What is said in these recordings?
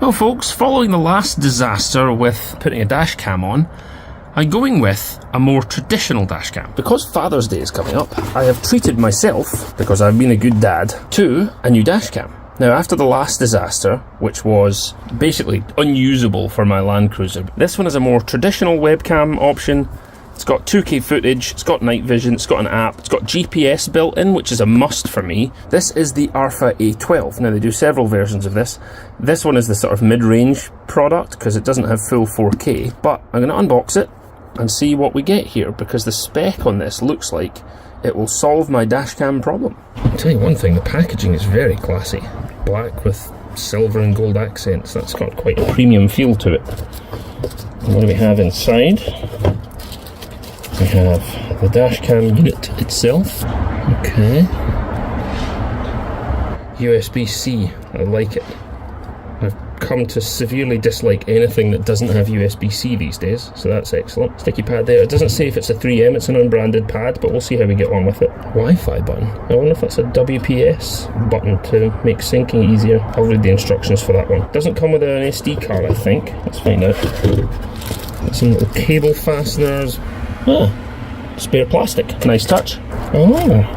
Well folks, following the last disaster with putting a dash cam on, I'm going with a more traditional dash cam. Because Father's Day is coming up, I have treated myself, because I've been a good dad, to a new dash cam. Now after the last disaster, which was basically unusable for my Land Cruiser, this one is a more traditional webcam option. It's got 2K footage, it's got night vision, it's got an app, it's got GPS built in, which is a must for me. This is the ARPHA A12. Now they do several versions of this. This one is the sort of mid-range product because it doesn't have full 4K, but I'm going to unbox it and see what we get here, because the spec on this looks like it will solve my dashcam problem. I'll tell you one thing, the packaging is very classy. Black with silver and gold accents, that's got quite a premium feel to it. And what do we have inside? We have the dashcam unit itself. Okay. USB-C, I like it. I've come to severely dislike anything that doesn't have USB-C these days, so that's excellent. Sticky pad there. It doesn't say if it's a 3M, it's an unbranded pad, but we'll see how we get on with it. Wi-Fi button. I wonder if that's a WPS button to make syncing easier. I'll read the instructions for that one. Doesn't come with an SD card, I think. Let's find out. Got some little cable fasteners. Oh, spare plastic. Nice touch. Oh.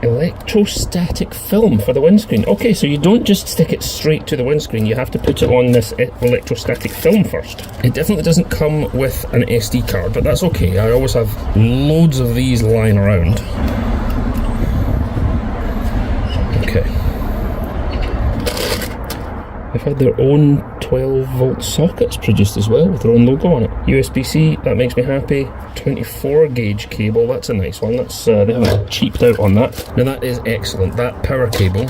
Electrostatic film for the windscreen. Okay, so you don't just stick it straight to the windscreen, you have to put it on this electrostatic film first. It definitely doesn't come with an SD card, but that's okay. I always have loads of these lying around. Okay. They've had their own 12-volt sockets produced as well, with their own logo on it. USB-C, that makes me happy. 24 gauge cable, that's a nice one. That's they haven't cheaped out on that. Now that is excellent. That power cable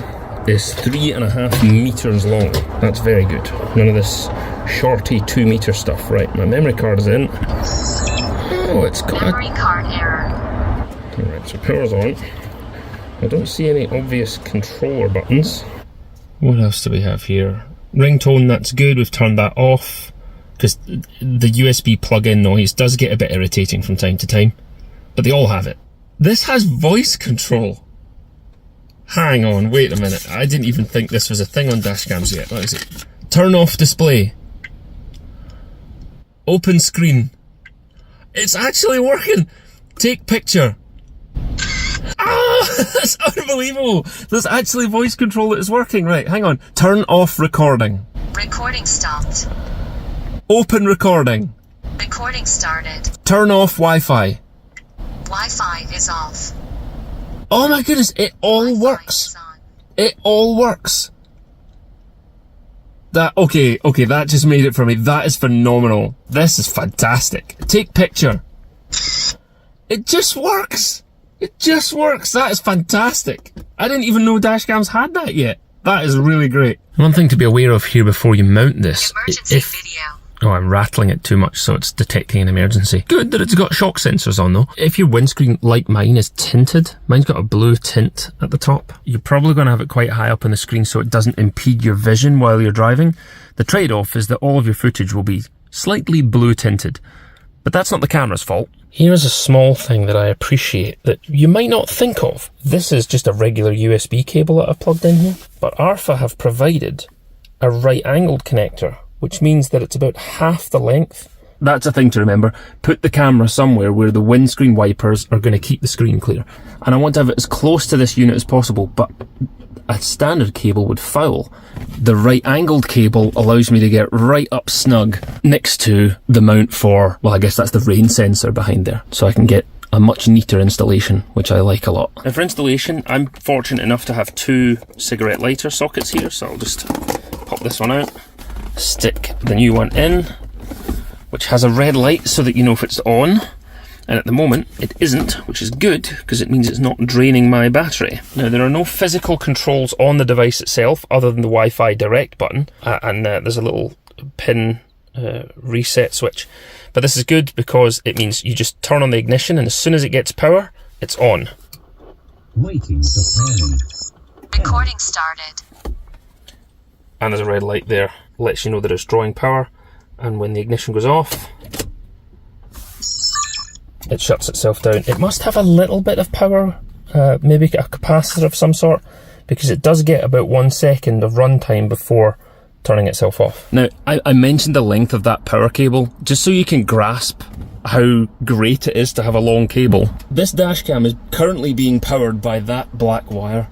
is 3.5 meters long. That's very good. None of this shorty 2 meter stuff. Right, my memory card is in. Oh, it's got memory card error. Alright, so power's on. I don't see any obvious controller buttons. What else do we have here? Ringtone, that's good, we've turned that off, because the USB plug-in noise does get a bit irritating from time to time, but they all have it. This has voice control. Hang on, wait a minute, I didn't even think this was a thing on dashcams yet. What is it? Turn off display. Open screen. It's actually working! Take picture. Ah, that's unbelievable! There's actually voice control that is working. Right, hang on. Turn off recording. Recording stopped. Open recording. Recording started. Turn off Wi-Fi. Wi-Fi is off. Oh my goodness, it all works. It all works. Okay, that just made it for me. That is phenomenal. This is fantastic. Take picture. It just works. It just works. That is fantastic. I didn't even know dashcams had that yet. That is really great. One thing to be aware of here before you mount this, video. Oh, I'm rattling it too much, so it's detecting an emergency. Good that it's got shock sensors on though. If your windscreen, like mine, is tinted, mine's got a blue tint at the top, you're probably going to have it quite high up on the screen so it doesn't impede your vision while you're driving. The trade-off is that all of your footage will be slightly blue tinted, but that's not the camera's fault. Here's a small thing that I appreciate that you might not think of. This is just a regular USB cable that I've plugged in here, but ARPHA have provided a right-angled connector, which means that it's about half the length. That's a thing to remember. Put the camera somewhere where the windscreen wipers are going to keep the screen clear. And I want to have it as close to this unit as possible, but a standard cable would foul. The right-angled cable allows me to get right up snug next to the mount for, well, I guess that's the rain sensor behind there. So I can get a much neater installation, which I like a lot. And for installation, I'm fortunate enough to have 2 cigarette lighter sockets here, so I'll just pop this one out, stick the new one in, which has a red light so that you know if it's on. And at the moment it isn't, which is good because it means it's not draining my battery. Now there are no physical controls on the device itself other than the Wi-Fi direct button, and there's a little pin reset switch. But this is good because it means you just turn on the ignition and as soon as it gets power, it's on. Waiting for pairing. Recording started. And there's a red light there, lets you know that it's drawing power, and when the ignition goes off, it shuts itself down. It must have a little bit of power, maybe a capacitor of some sort, because it does get about 1 second of runtime before turning itself off. Now, I mentioned the length of that power cable, just so you can grasp how great it is to have a long cable. This dash cam is currently being powered by that black wire.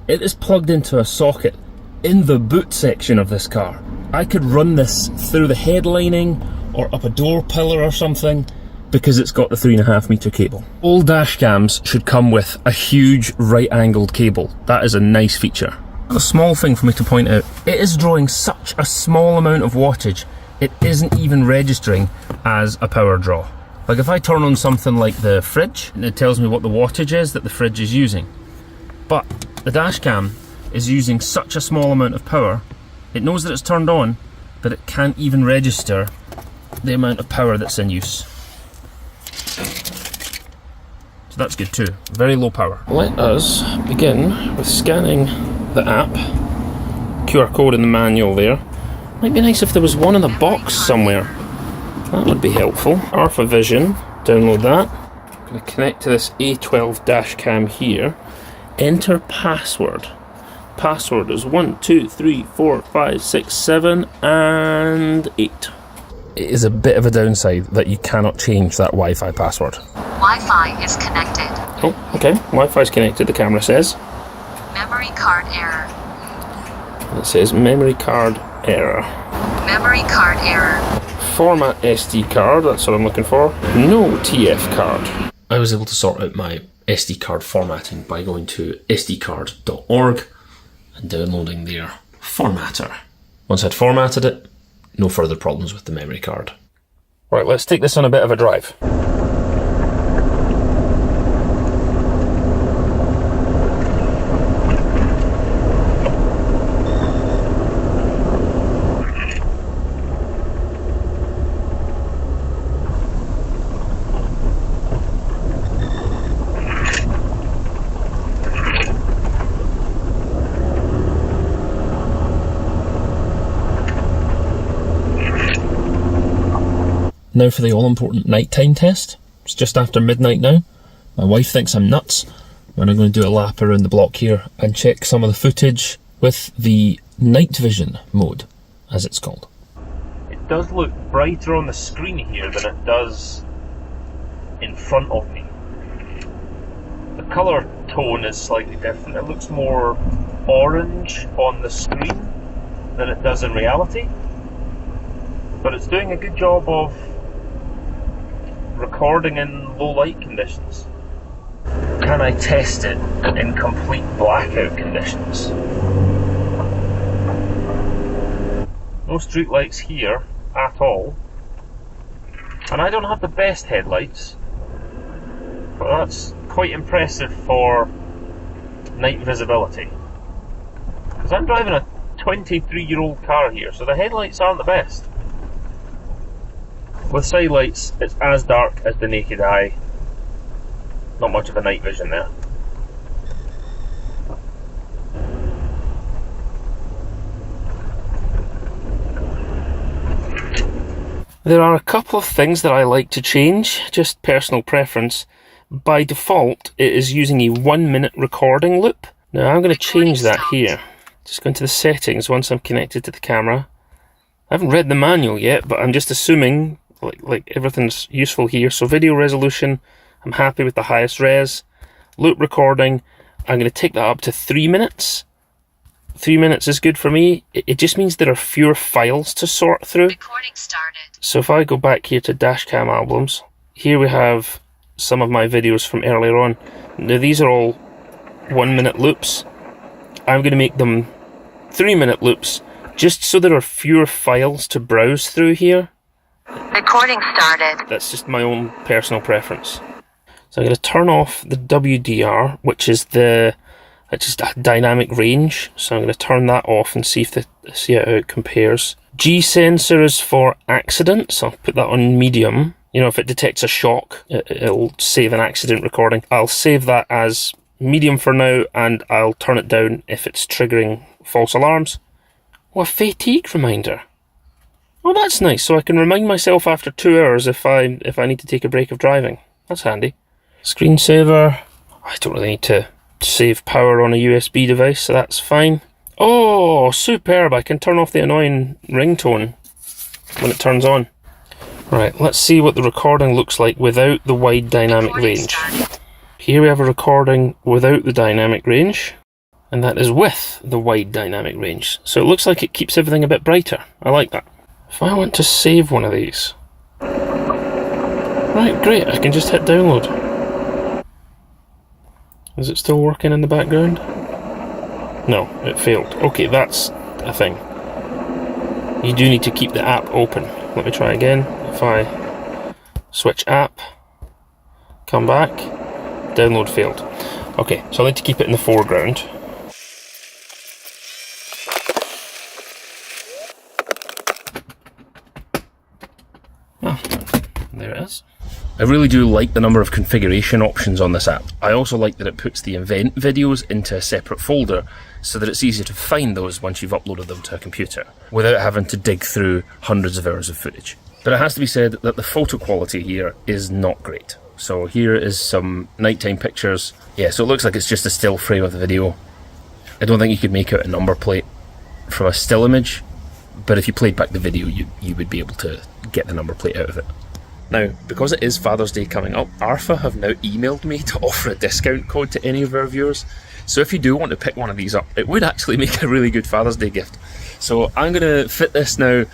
It is plugged into a socket in the boot section of this car. I could run this through the headlining or up a door pillar or something because it's got the 3.5 meter cable. All dash cams should come with a huge right angled cable. That is a nice feature. A small thing for me to point out, it is drawing such a small amount of wattage, it isn't even registering as a power draw. Like if I turn on something like the fridge, it tells me what the wattage is that the fridge is using. But the dash cam is using such a small amount of power, it knows that it's turned on, that it can't even register the amount of power that's in use. So that's good too, very low power. Let us begin with scanning the app. QR code in the manual there. Might be nice if there was one in the box somewhere. That would be helpful. ARPHA Vision, download that. I'm going to connect to this A12 dash cam here. Enter password. Password is 1, 2, 3, 4, 5, 6, 7, and 8. It is a bit of a downside that you cannot change that Wi-Fi password. Wi-Fi is connected. Oh, okay. Wi-Fi is connected, the camera says. Memory card error. It says memory card error. Memory card error. Format SD card, that's what I'm looking for. No TF card. I was able to sort out my SD card formatting by going to sdcard.org and downloading their formatter. Once I'd formatted it, no further problems with the memory card. Right, let's take this on a bit of a drive. Now for the all-important nighttime test. It's just after midnight now. My wife thinks I'm nuts, and I'm going to do a lap around the block here and check some of the footage with the night vision mode, as it's called. It does look brighter on the screen here than it does in front of me. The colour tone is slightly different. It looks more orange on the screen than it does in reality, but it's doing a good job of recording in low light conditions. Can I test it in complete blackout conditions? No street lights here at all, and I don't have the best headlights, but that's quite impressive for night visibility, because I'm driving a 23-year-old car here, so the headlights aren't the best. With side lights, it's as dark as the naked eye. Not much of a night vision there. There are a couple of things that I like to change, just personal preference. By default, it is using a 1-minute recording loop. Now I'm going to change that here. Just go into the settings once I'm connected to the camera. I haven't read the manual yet, but I'm just assuming like everything's useful here. So video resolution, I'm happy with the highest res. Loop recording, I'm going to take that up to 3 minutes. 3 minutes is good for me. It just means there are fewer files to sort through. Recording started. So if I go back here to dashcam albums, here we have some of my videos from earlier on. Now these are all 1-minute loops. I'm going to make them 3-minute loops, just so there are fewer files to browse through here. Recording started. That's just my own personal preference. So I'm going to turn off the WDR, which is just a dynamic range. So I'm going to turn that off and see how it compares. G sensor is for accidents. I'll put that on medium. You know, if it detects a shock, it'll save an accident recording. I'll save that as medium for now, and I'll turn it down if it's triggering false alarms. Oh, a fatigue reminder. Oh, that's nice. So I can remind myself after 2 hours if I need to take a break of driving. That's handy. Screensaver. I don't really need to save power on a USB device, so that's fine. Oh, superb. I can turn off the annoying ringtone when it turns on. Right, let's see what the recording looks like without the wide dynamic range. Here we have a recording without the dynamic range, and that is with the wide dynamic range. So it looks like it keeps everything a bit brighter. I like that. If I want to save one of these... Right, great, I can just hit download. Is it still working in the background? No, it failed. Okay, that's a thing. You do need to keep the app open. Let me try again. If I switch app, come back, download failed. Okay, so I need to keep it in the foreground. Ah, there it is. I really do like the number of configuration options on this app. I also like that it puts the event videos into a separate folder so that it's easier to find those once you've uploaded them to a computer, without having to dig through hundreds of hours of footage. But it has to be said that the photo quality here is not great. So here is some nighttime pictures. Yeah, so it looks like it's just a still frame of the video. I don't think you could make out a number plate from a still image, but if you played back the video, you would be able to get the number plate out of it. Now, because it is Father's Day coming up, ARPHA have now emailed me to offer a discount code to any of our viewers. So if you do want to pick one of these up, it would actually make a really good Father's Day gift. So I'm going to fit this now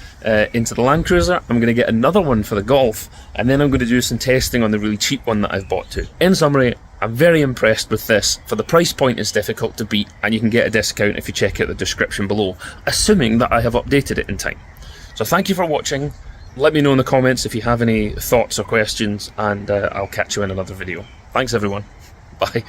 into the Land Cruiser. I'm going to get another one for the Golf, and then I'm going to do some testing on the really cheap one that I've bought too. In summary, I'm very impressed with this. For the price point, it's difficult to beat, and you can get a discount if you check out the description below, assuming that I have updated it in time. So thank you for watching. Let me know in the comments if you have any thoughts or questions, and I'll catch you in another video. Thanks everyone. Bye.